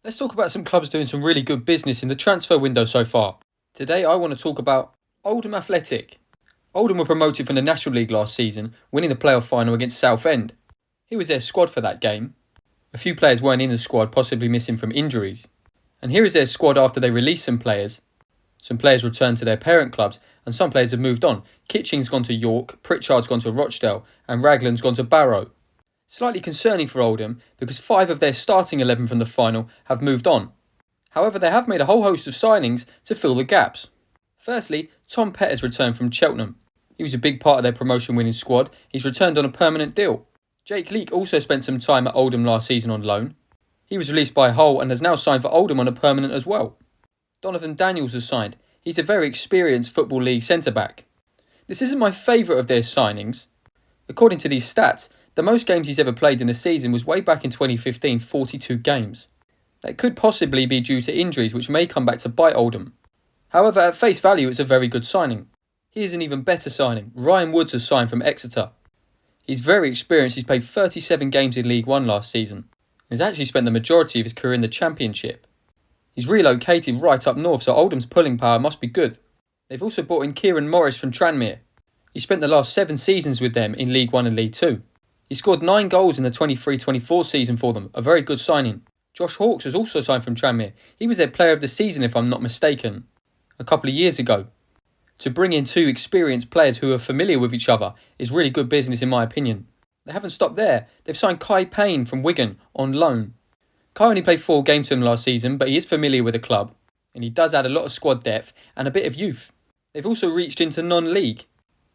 Let's talk about some clubs doing some really good business in the transfer window so far. Today I want to talk about Oldham Athletic. Oldham were promoted from the National League last season, winning the playoff final against Southend. He was their squad for that game. A few players weren't in the squad, possibly missing from injuries. And here is their squad after they released some players. Some players returned to their parent clubs and some players have moved on. Kitching's gone to York, Pritchard's gone to Rochdale and Ragland's gone to Barrow. Slightly concerning for Oldham because 5 of their starting 11 from the final have moved on. However, they have made a whole host of signings to fill the gaps. Firstly, Tom Pett has returned from Cheltenham. He was a big part of their promotion-winning squad. He's returned on a permanent deal. Jake Leake also spent some time at Oldham last season on loan. He was released by Hull and has now signed for Oldham on a permanent as well. Donovan Daniels has signed. He's a very experienced Football League centre-back. This isn't my favourite of their signings. According to these stats, the most games he's ever played in a season was way back in 2015, 42 games. That could possibly be due to injuries which may come back to bite Oldham. However, at face value it's a very good signing. Here's an even better signing. Ryan Woods has signed from Exeter. He's very experienced. He's played 37 games in League One last season. He's actually spent the majority of his career in the Championship. He's relocated right up north, so Oldham's pulling power must be good. They've also brought in Kieran Morris from Tranmere. He spent the last 7 seasons with them in League One and League Two. He scored 9 goals in the 23-24 season for them, a very good signing. Josh Hawkes has also signed from Tranmere. He was their player of the season if I'm not mistaken, a couple of years ago. To bring in 2 experienced players who are familiar with each other is really good business in my opinion. They haven't stopped there. They've signed Kai Payne from Wigan on loan. Kai only played 4 games for them last season, but he is familiar with the club, and he does add a lot of squad depth and a bit of youth. They've also reached into non-league.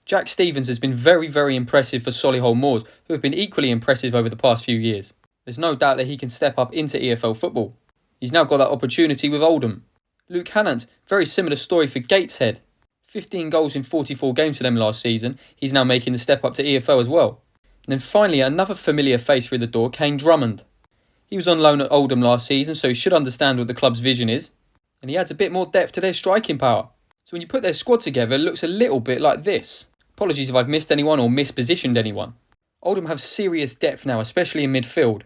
Jack Stevens has been very, very impressive for Solihull Moors, who have been equally impressive over the past few years. There's no doubt that he can step up into EFL football. He's now got that opportunity with Oldham. Luke Hannant, very similar story for Gateshead. 15 goals in 44 games for them last season. He's now making the step up to EFL as well. And then finally, another familiar face through the door, Kane Drummond. He was on loan at Oldham last season, so he should understand what the club's vision is. And he adds a bit more depth to their striking power. So when you put their squad together, it looks a little bit like this. Apologies if I've missed anyone or mispositioned anyone. Oldham have serious depth now, especially in midfield.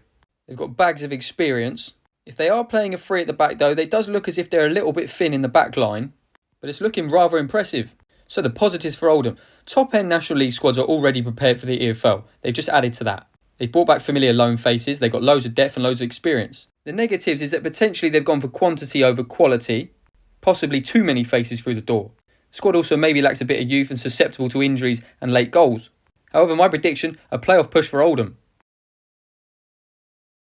They've got bags of experience. If they are playing a 3 at the back though, it does look as if they're a little bit thin in the back line. But it's looking rather impressive. So the positives for Oldham. Top end National League squads are already prepared for the EFL. They've just added to that. They've brought back familiar loan faces. They've got loads of depth and loads of experience. The negatives is that potentially they've gone for quantity over quality. Possibly too many faces through the door. The squad also maybe lacks a bit of youth and susceptible to injuries and late goals. However, my prediction, a playoff push for Oldham.